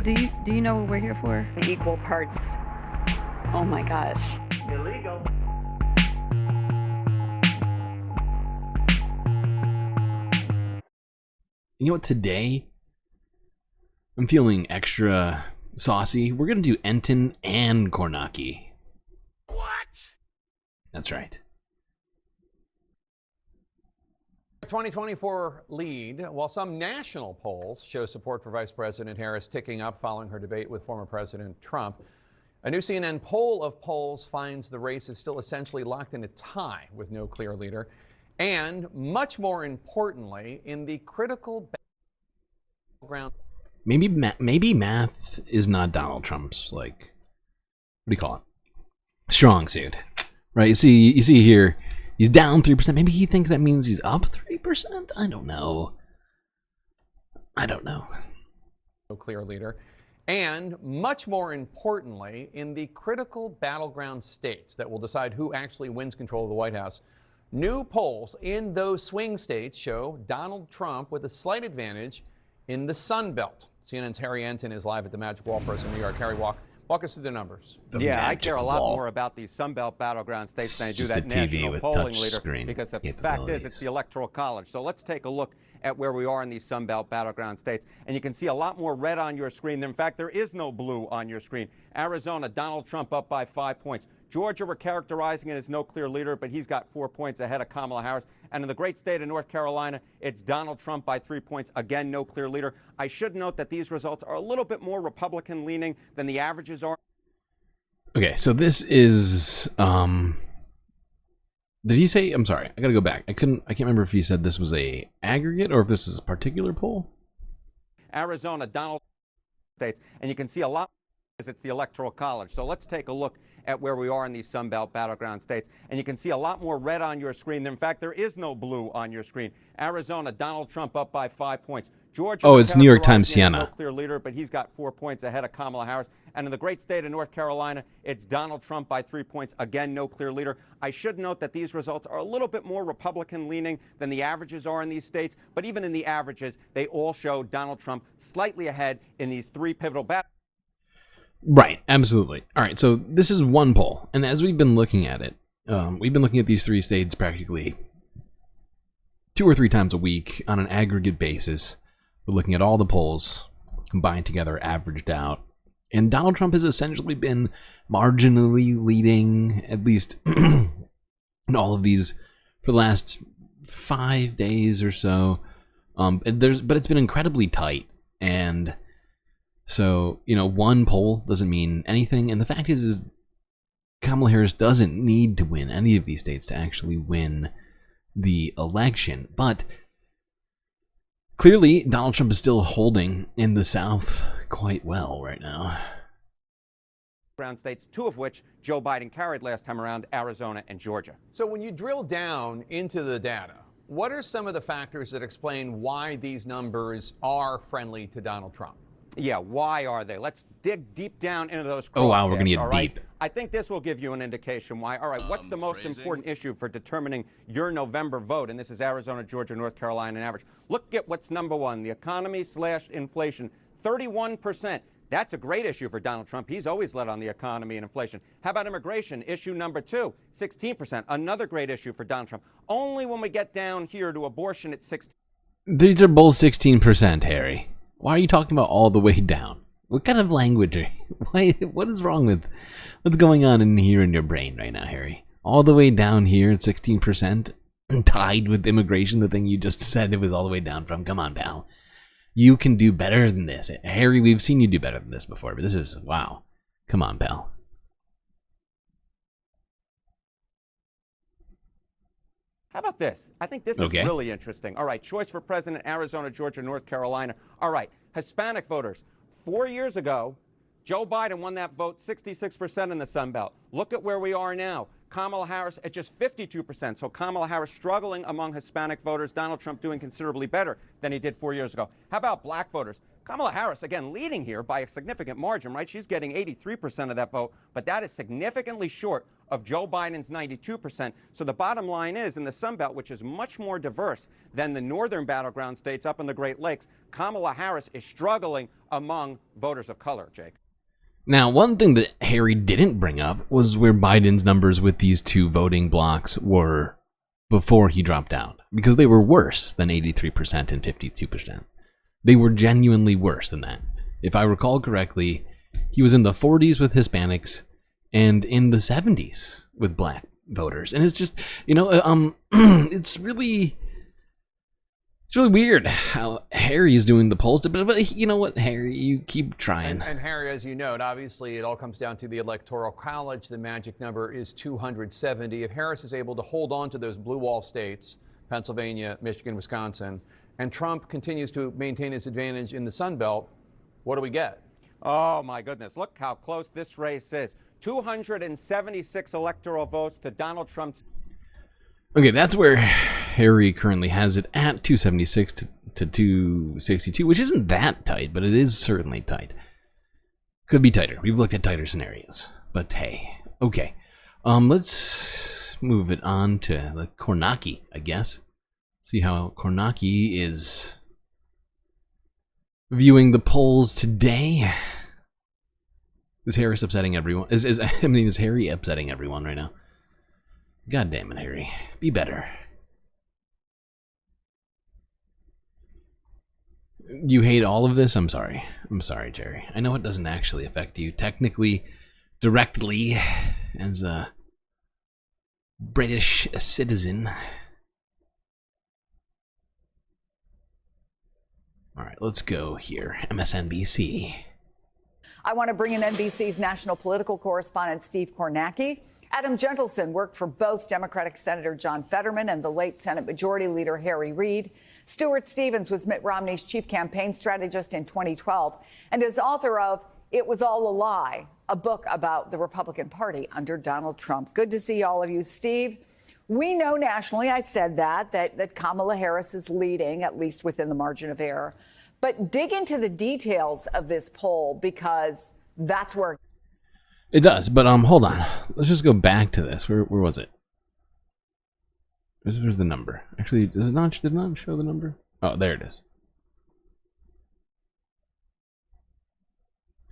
Do you know what we're here for? Equal parts. Oh my gosh. Illegal. You know what? Today, I'm feeling extra saucy. We're going to do Enton and Kornacki. What? That's right. 2024 lead, while some national polls show support for Vice President Harris ticking up following her debate with former President Trump, a new CNN poll of polls finds the race is still essentially locked in a tie with no clear leader. And much more importantly, in the critical battleground. Maybe math is not Donald Trump's, like, what do you call it? Strong suit, right? You see here, he's down 3%. Maybe he thinks that means he's up 3%. I don't know. No clear leader. And much more importantly, in the critical battleground states that will decide who actually wins control of the White House, new polls in those swing states show Donald Trump with a slight advantage in the Sun Belt. CNN's Harry Enton is live at the Magic Wall for us in New York. Harry, walk us through the numbers. I care a lot more about these Sun Belt battleground states than I do that national polling leader, because the fact is it's the Electoral College. So let's take a look at where we are in these Sun Belt battleground states. And you can see a lot more red on your screen. In fact, there is no blue on your screen. Arizona, Donald Trump up by 5 points. Georgia, we're characterizing it as no clear leader, but he's got 4 points ahead of Kamala Harris. And in the great state of North Carolina, it's Donald Trump by 3 points. Again, no clear leader. I should note that these results are a little bit more Republican-leaning than the averages are. Okay, so this is, did he say, I'm sorry, I gotta go back. I can't remember if he said this was a aggregate or if this is a particular poll. Arizona, Donald states, and you can see a lot as it's the Electoral College. So let's take a look at where we are in these Sun Belt battleground states. And you can see a lot more red on your screen. In fact, there is no blue on your screen. Arizona, Donald Trump up by 5 points. Georgia, oh, it's New York Times Siena. No clear leader, but he's got 4 points ahead of Kamala Harris. And in the great state of North Carolina, it's Donald Trump by 3 points. Again, no clear leader. I should note that these results are a little bit more Republican-leaning than the averages are in these states. But even in the averages, they all show Donald Trump slightly ahead in these three pivotal battles. Right, absolutely. All right, so this is one poll. And as we've been looking at it, we've been looking at these three states practically 2 or 3 times a week on an aggregate basis. We're looking at all the polls combined together, averaged out. And Donald Trump has essentially been marginally leading, at least in all of these, for the last 5 days or so. But it's been incredibly tight. And so, one poll doesn't mean anything. And the fact is Kamala Harris doesn't need to win any of these states to actually win the election. But clearly, Donald Trump is still holding in the South quite well right now. Ground states, 2 of which Joe Biden carried last time around, Arizona and Georgia. So when you drill down into the data, what are some of the factors that explain why these numbers are friendly to Donald Trump? Yeah, why are they? Let's dig deep down into those. Oh, wow, we're going to get deep. I think this will give you an indication why. All right, what's the most important issue for determining your November vote? And this is Arizona, Georgia, North Carolina, and average. Look at what's number one, the economy/inflation, 31%. That's a great issue for Donald Trump. He's always led on the economy and inflation. How about immigration? Issue number 2, 16%. Another great issue for Donald Trump. Only when we get down here to abortion, it's 16%. These are both 16%, Harry. Why are you talking about all the way down? What kind of language are you? What is wrong with what's going on in here in your brain right now, Harry? All the way down here at 16%, tied with immigration, the thing you just said it was all the way down from. Come on, pal. You can do better than this. Harry, we've seen you do better than this before, but this is, wow. Come on, pal. How about this? I think this is really interesting. All right, choice for president, Arizona, Georgia, North Carolina. All right, Hispanic voters. 4 years ago, Joe Biden won that vote 66% in the Sun Belt. Look at where we are now. Kamala Harris at just 52%. So Kamala Harris struggling among Hispanic voters. Donald Trump doing considerably better than he did 4 years ago. How about black voters? Kamala Harris, again, leading here by a significant margin, right? She's getting 83% of that vote, but that is significantly short of Joe Biden's 92%. So the bottom line is, in the Sun Belt, which is much more diverse than the northern battleground states up in the Great Lakes, Kamala Harris is struggling among voters of color, Jake. Now, one thing that Harry didn't bring up was where Biden's numbers with these two voting blocks were before he dropped out, because they were worse than 83% and 52%. They were genuinely worse than that. If I recall correctly, he was in the 40s with Hispanics and in the 70s with black voters. And it's just, it's really weird how Harry is doing the polls. But you know what, Harry, you keep trying. And Harry, as you note, obviously it all comes down to the Electoral College. The magic number is 270. If Harris is able to hold on to those blue wall states, Pennsylvania, Michigan, Wisconsin, and Trump continues to maintain his advantage in the Sun Belt, what do we get? Oh, my goodness. Look how close this race is. 276 electoral votes to Donald Trump's. Okay, that's where Harry currently has it at 276 to 262, which isn't that tight, but it is certainly tight. Could be tighter. We've looked at tighter scenarios. But hey, okay. Let's move it on to the Kornacki, I guess. See how Kornacki is viewing the polls today. Is Harris upsetting everyone? Is Harry upsetting everyone right now? God damn it, Harry. Be better. You hate all of this? I'm sorry. I'm sorry, Jerry. I know it doesn't actually affect you technically, directly, as a British citizen. All right, let's go here. MSNBC. I want to bring in NBC's national political correspondent, Steve Kornacki. Adam Gentleson worked for both Democratic Senator John Fetterman and the late Senate Majority Leader Harry Reid. Stuart Stevens was Mitt Romney's chief campaign strategist in 2012 and is author of It Was All a Lie, a book about the Republican Party under Donald Trump. Good to see all of you, Steve. We know nationally, I said that Kamala Harris is leading, at least within the margin of error. But dig into the details of this poll, because that's where it does. But hold on. Let's just go back to this. Where was it? Where's the number? Actually, did it not show the number? Oh, there it is.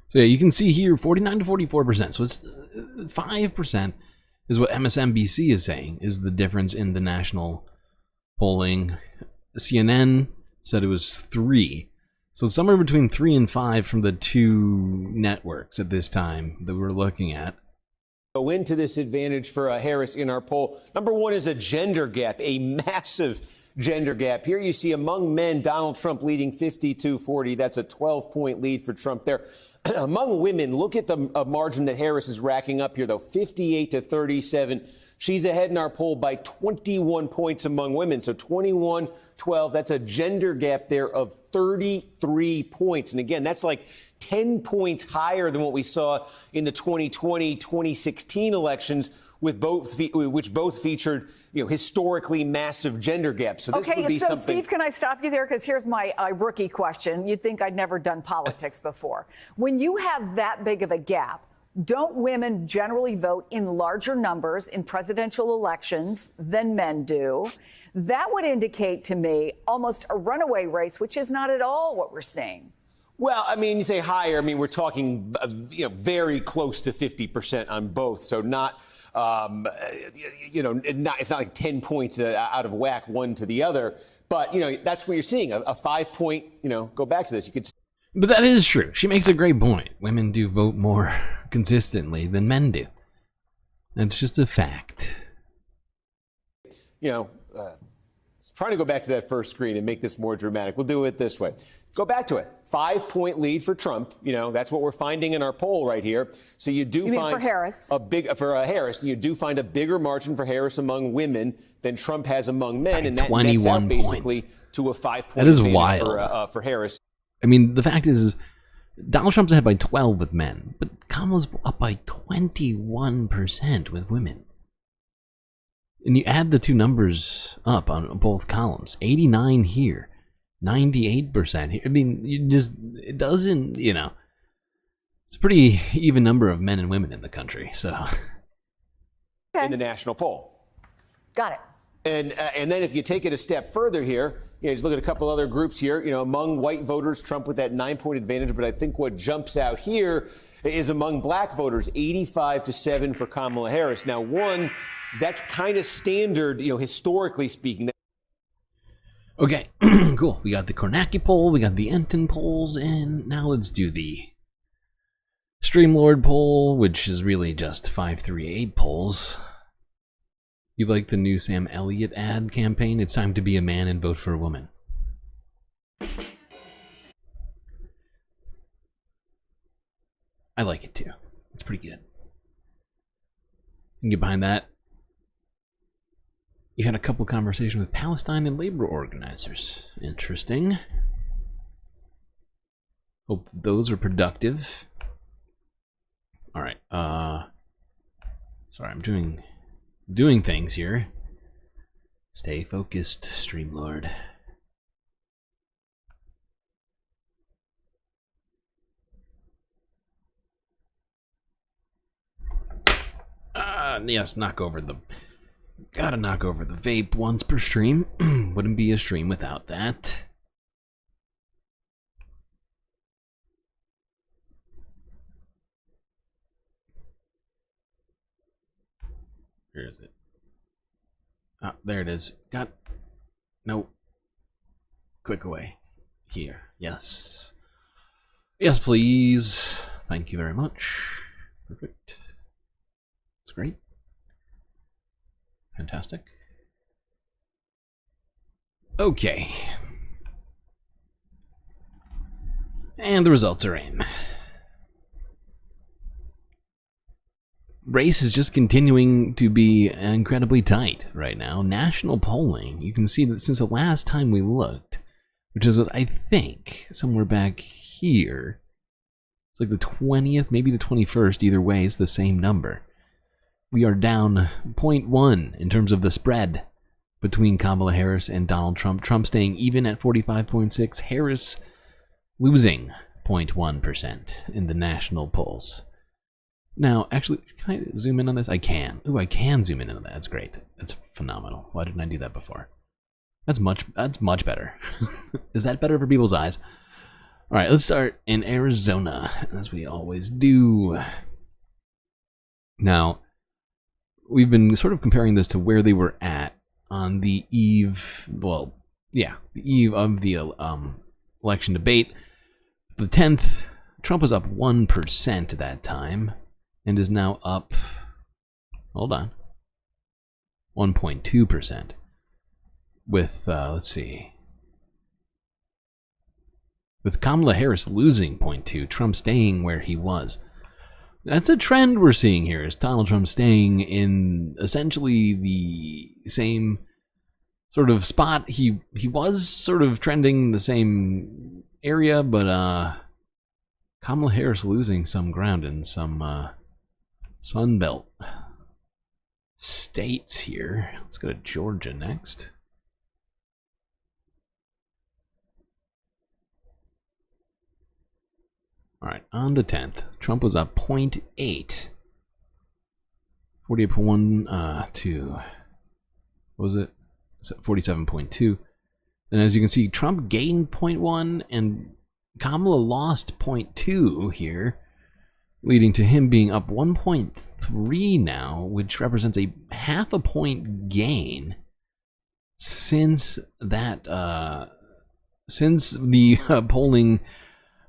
So yeah, you can see here 49 to 44%. So it's 5% is what MSNBC is saying is the difference in the national polling. CNN said it was 3. So it's somewhere between 3 and 5 from the two networks at this time that we're looking at. Go into this advantage for Harris in our poll. Number one is a gender gap, a massive gender gap. Here you see among men, Donald Trump leading 52-40. That's a 12-point lead for Trump there. Among women, look at the margin that Harris is racking up here, though, 58 to 37. She's ahead in our poll by 21 points among women. So 21-12. That's a gender gap there of 33 points. And again, that's like 10 points higher than what we saw in the 2020-2016 elections, which both featured, historically massive gender gaps. So this would be something. Steve, can I stop you there? Because here's my rookie question. You'd think I'd never done politics before. When you have that big of a gap, don't women generally vote in larger numbers in presidential elections than men do? That would indicate to me almost a runaway race, which is not at all what we're seeing. Well, I mean, you say higher. I mean, we're talking, very close to 50% on both. So not, it's not like 10 points out of whack one to the other. But, that's what you're seeing, a 5-point, go back to this. You could. But that is true. She makes a great point. Women do vote more consistently than men do. That's just a fact. Trying to go back to that first screen and make this more dramatic. We'll do it this way. Go back to it. 5-point lead for Trump. That's what we're finding in our poll right here. So you do find for Harris? Harris. You do find a bigger margin for Harris among women than Trump has among men, and that 21 nets out basically points. To a 5-point that is advantage wild. For Harris. I mean, the fact is Donald Trump's ahead by 12 with men, but Kamala's up by 21% with women. And you add the two numbers up on both columns, 89 here, 98%. I mean, it doesn't, it's a pretty even number of men and women in the country, so. In the national poll. Got it. And then if you take it a step further here, just look at a couple other groups here. Among white voters, Trump with that 9-point advantage. But I think what jumps out here is among black voters, 85-7 for Kamala Harris. Now, that's kind of standard, historically speaking. Okay, cool. We got the Kornacki poll, we got the Enton polls, and now let's do the Streamlord poll, which is really just 538 polls. You like the new Sam Elliott ad campaign? It's time to be a man and vote for a woman. I like it too. It's pretty good. You can get behind that. You had a couple conversations with Palestine and labor organizers. Interesting. Hope those are productive. All right. Sorry, I'm doing things here. Stay focused, Streamlord. Yes, gotta knock over the vape once per stream. Wouldn't be a stream without that. Where is it? Ah, there it is. No. Click away. Here. Yes. Yes, please. Thank you very much. Perfect. That's great. Fantastic. Okay. And the results are in. Race is just continuing to be incredibly tight right now. National polling, you can see that since the last time we looked, which is, I think, somewhere back here, it's like the 20th, maybe the 21st, either way, it's the same number. We are down 0.1 in terms of the spread between Kamala Harris and Donald Trump. Trump staying even at 45.6, Harris losing 0.1% in the national polls. Now, actually, can I zoom in on this? I can. Ooh, I can zoom in on that. That's great. That's phenomenal. Why didn't I do that before? That's much better. Is that better for people's eyes? All right, let's start in Arizona, as we always do. Now, we've been sort of comparing this to where they were at on the eve, the eve of the election debate. The 10th, Trump was up 1% at that time, and is now up, hold on, 1.2%. With, let's see, with Kamala Harris losing 0.2, Trump staying where he was. That's a trend we're seeing here, is Donald Trump staying in essentially the same sort of spot. He was sort of trending the same area, but Kamala Harris losing some ground in some Sunbelt states here. Let's go to Georgia next. All right, on the 10th, Trump was up 0.8. 48.1 to, what was it? 47.2. And as you can see, Trump gained 0.1 and Kamala lost 0.2 here, leading to him being up 1.3 now, which represents a half a point gain since that, since the polling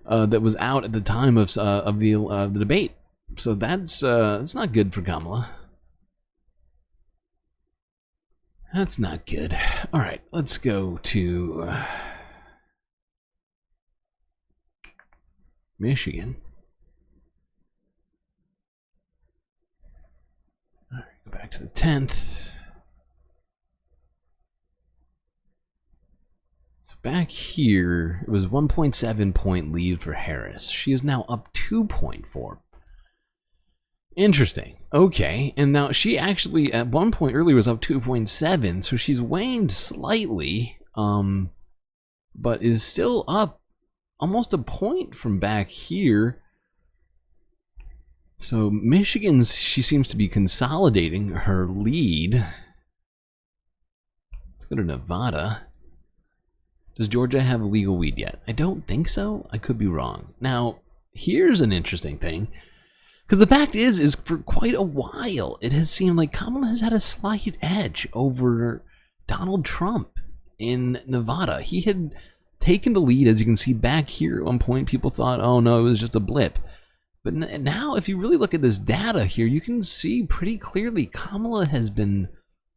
that was out at the time of the debate. So that's not good for Kamala. That's not good. All right, let's go to Michigan. All right, go back to the 10th. Back here, it was 1.7 point lead for Harris. She is now up 2.4. Interesting. Okay, and now she actually at one point earlier was up 2.7, so she's waned slightly. but is still up almost a point from back here. So Michigan's, she seems to be consolidating her lead. Let's go to Nevada. Does Georgia have legal weed yet? I don't think so. I could be wrong. Now, here's an interesting thing. Because the fact is for quite a while, it has seemed like Kamala has had a slight edge over Donald Trump in Nevada. He had taken the lead, as you can see back here. At one point, people thought, oh no, it was just a blip. But now, if you really look at this data here, you can see pretty clearly Kamala has been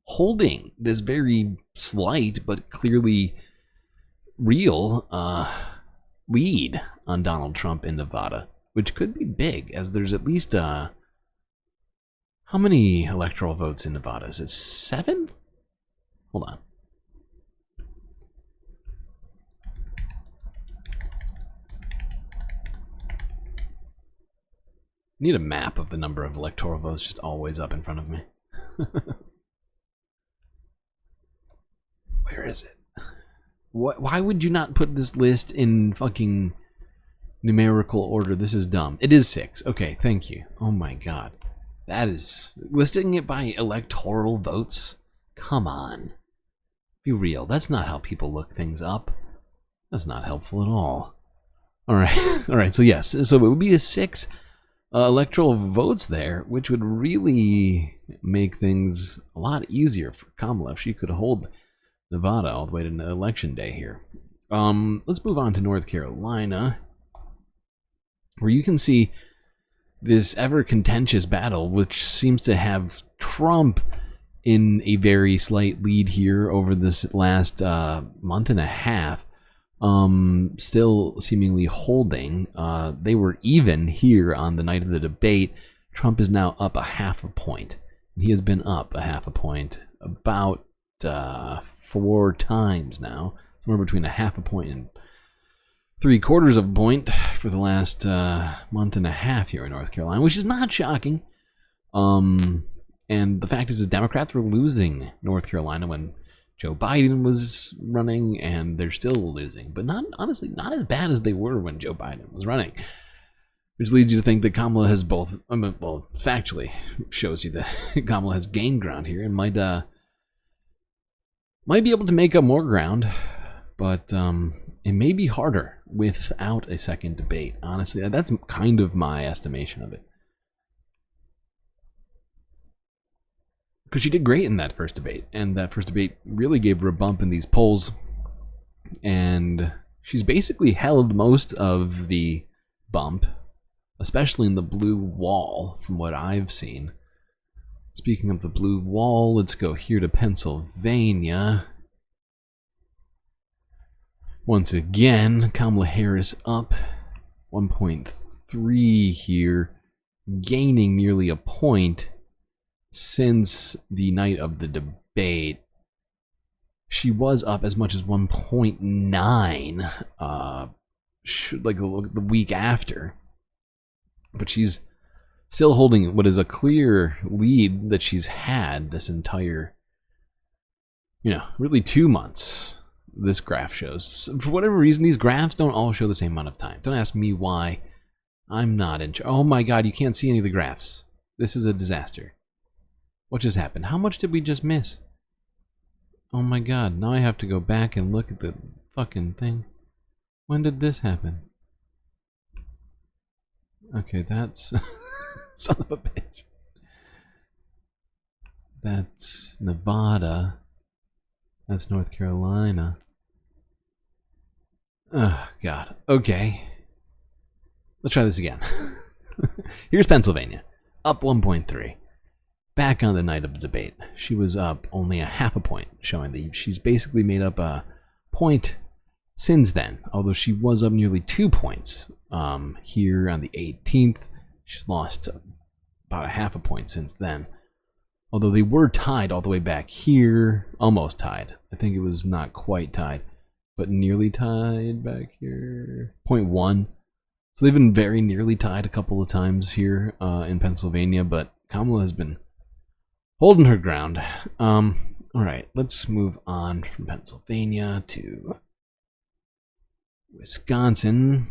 holding this very slight but clearly real lead on Donald Trump in Nevada, which could be big, as there's at least how many electoral votes in Nevada? Is it 7? Hold on. Need a map of the number of electoral votes just always up in front of me. Where is it? Why would you not put this list in fucking numerical order? This is dumb. It is 6. Okay, thank you. Oh my god. That is... listing it by electoral votes? Come on. Be real. That's not how people look things up. That's not helpful at all. Alright. Alright, so yes. So it would be a 6... electoral votes there, which would really make things a lot easier for Kamala if she could hold Nevada all the way to election day here. Let's move on to North Carolina, where you can see this ever contentious battle, which seems to have Trump in a very slight lead here over this last month and a half. Still seemingly holding. They were even here on the night of the debate. Trump is now up a half a point. He has been up a half a point about 4 times now, somewhere between a half a point and 3/4 of a point for the last month and a half here in North Carolina, which is not shocking. And the fact is Democrats were losing North Carolina when Joe Biden was running, and they're still losing, but not, honestly, not as bad as they were when Joe Biden was running. Which leads you to think that Kamala has both, well, factually shows you that Kamala has gained ground here and might be able to make up more ground, but it may be harder without a second debate. Honestly, that's kind of my estimation of it. Because she did great in that first debate, and that first debate really gave her a bump in these polls, and she's basically held most of the bump, especially in the blue wall, from what I've seen. Speaking of the blue wall, let's go here to Pennsylvania. Once again, Kamala Harris up 1.3 here, gaining nearly a point since the night of the debate. She was up as much as 1.9 like the week after, but she's still holding what is a clear lead that she's had this entire, really 2 months. This graph shows. For whatever reason, these graphs don't all show the same amount of time. Don't ask me why. I'm not in charge. Oh my god, you can't see any of the graphs. This is a disaster. What just happened? How much did we just miss? Oh my god, now I have to go back and look at the fucking thing. When did this happen? Okay, that's... son of a bitch. That's Nevada. That's North Carolina. Oh, God. Okay. Let's try this again. Here's Pennsylvania. Up 1.3. Back on the night of the debate, she was up only a half a point, showing that she's basically made up a point since then, although she was up nearly 2 points here on the 18th. She's lost about a half a point since then, although they were tied all the way back here, almost tied. I think it was not quite tied, but nearly tied back here, 0.1. So they've been very nearly tied a couple of times here in Pennsylvania, but Kamala has been holding her ground. All right, let's move on from Pennsylvania to Wisconsin.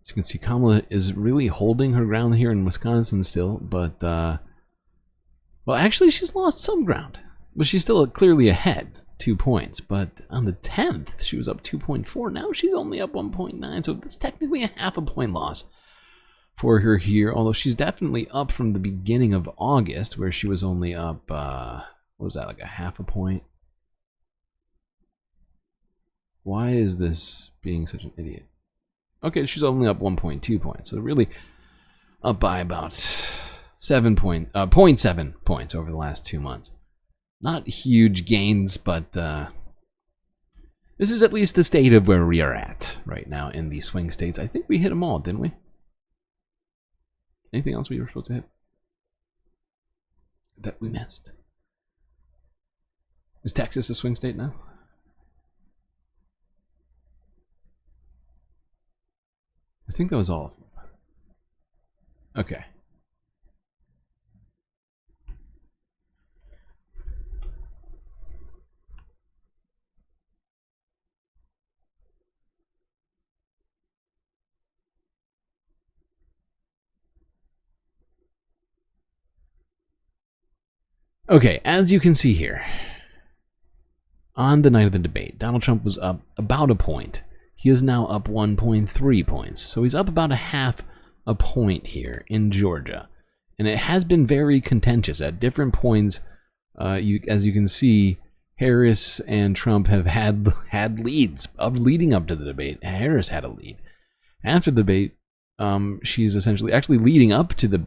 As you can see, Kamala is really holding her ground here in Wisconsin still, but, well, actually, she's lost some ground. But she's still clearly ahead, 2 points. But on the 10th, she was up 2.4. Now she's only up 1.9, so that's technically a half a point loss for her here. Although she's definitely up from the beginning of August, where she was only up, what was that, like a half a point? Why is this being such an idiot? Okay, she's only up 1.2 points, so really up by about 0.7 points over the last 2 months. Not huge gains, but this is at least the state of where we are at right now in the swing states. I think we hit them all, didn't we? Anything else we were supposed to hit that we missed? Is Texas a swing state now? I think that was all of them. Okay. Okay, as you can see here, on the night of the debate, Donald Trump was up about a point. He is now up 1.3 points. So he's up about a half a point here in Georgia. And it has been very contentious at different points. As you can see, Harris and Trump have had leads leading up to the debate. Harris had a lead. After the debate, she's essentially actually leading up to the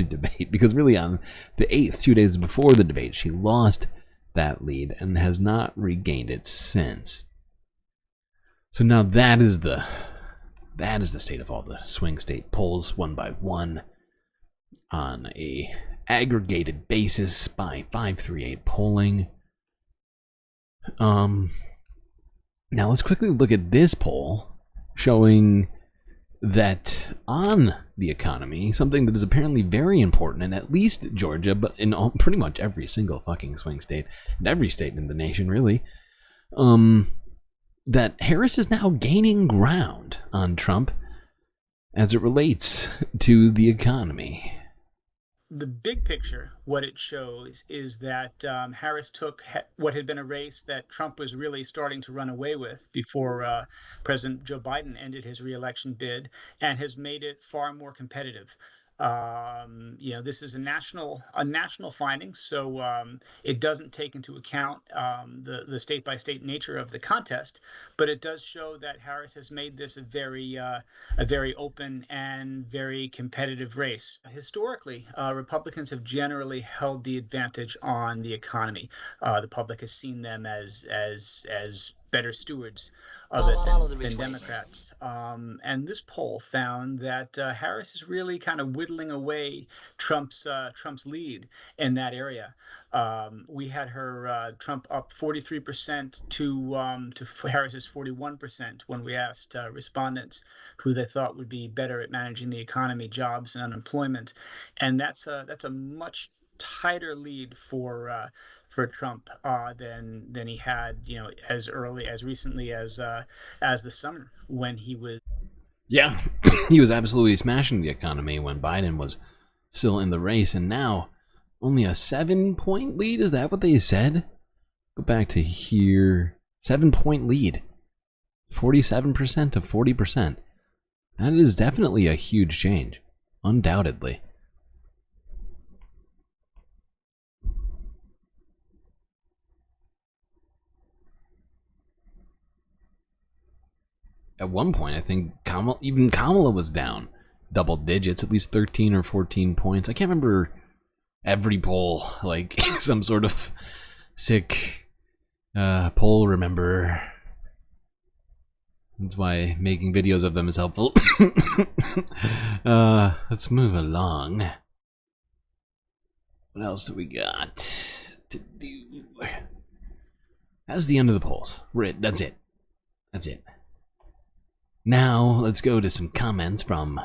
debate, because really on the 8th, 2 days before the debate, she lost that lead and has not regained it since. So now that is the state of all the swing state polls, one by one, on a aggregated basis by 538 polling. Now let's quickly look at this poll showing that on the economy, something that is apparently very important in at least Georgia, but in pretty much every single fucking swing state, and every state in the nation really, that Harris is now gaining ground on Trump as it relates to the economy. The big picture, what it shows is that Harris took what had been a race that Trump was really starting to run away with before President Joe Biden ended his reelection bid, and has made it far more competitive. This is a national finding, so it doesn't take into account the state-by-state nature of the contest, but it does show that Harris has made this a very open and very competitive race. Historically, Republicans have generally held the advantage on the economy. The public has seen them as better stewards of it than Democrats. And this poll found that Harris is really kind of whittling away Trump's lead in that area. We had her Trump up 43% to Harris's 41% when we asked respondents who they thought would be better at managing the economy, jobs, and unemployment, and that's a much tighter lead for Trump than he had, as recently as the summer when he was. Yeah, he was absolutely smashing the economy when Biden was still in the race, and now only a 7-point lead. Is that what they said? Go back to here. 7-point lead. 47% to 40%. That is definitely a huge change, undoubtedly. At one point, I think Kamala was down double digits, at least 13 or 14 points. I can't remember every poll, like some sort of sick poll remember. That's why making videos of them is helpful. Let's move along. What else do we got to do? That's the end of the polls. That's it. That's it. Now, let's go to some comments from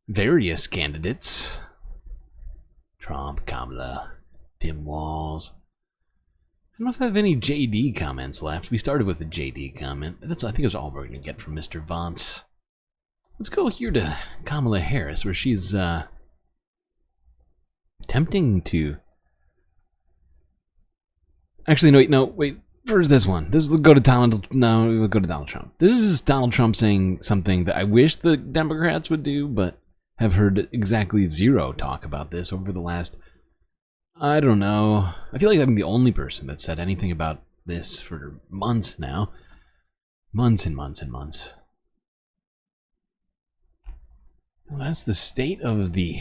various candidates. Trump, Kamala, Tim Walz. I don't have any JD comments left. We started with a JD comment. I think it's all we're going to get from Mr. Vance. Let's go here to Kamala Harris, where she's attempting to... Actually, no, wait. First, this one. We'll go to Donald Trump. This is Donald Trump saying something that I wish the Democrats would do, but have heard exactly zero talk about this over the last... I don't know. I feel like I'm the only person that said anything about this for months now. Months and months and months. Well, that's the state of the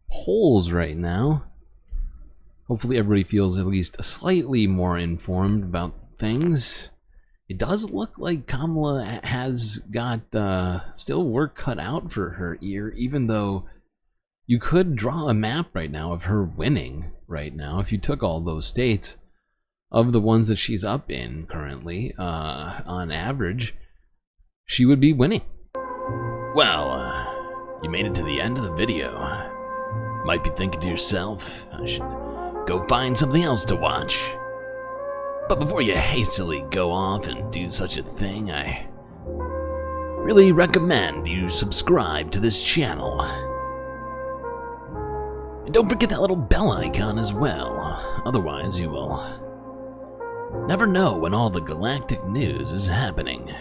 polls right now. Hopefully everybody feels at least slightly more informed about things. It does look like Kamala has got still work cut out for her ear, even though you could draw a map right now of her winning right now. If you took all those states of the ones that she's up in currently, on average, she would be winning. Well, you made it to the end of the video. Might be thinking to yourself, I should go find something else to watch. But before you hastily go off and do such a thing, I really recommend you subscribe to this channel. And don't forget that little bell icon as well, otherwise you will never know when all the galactic news is happening.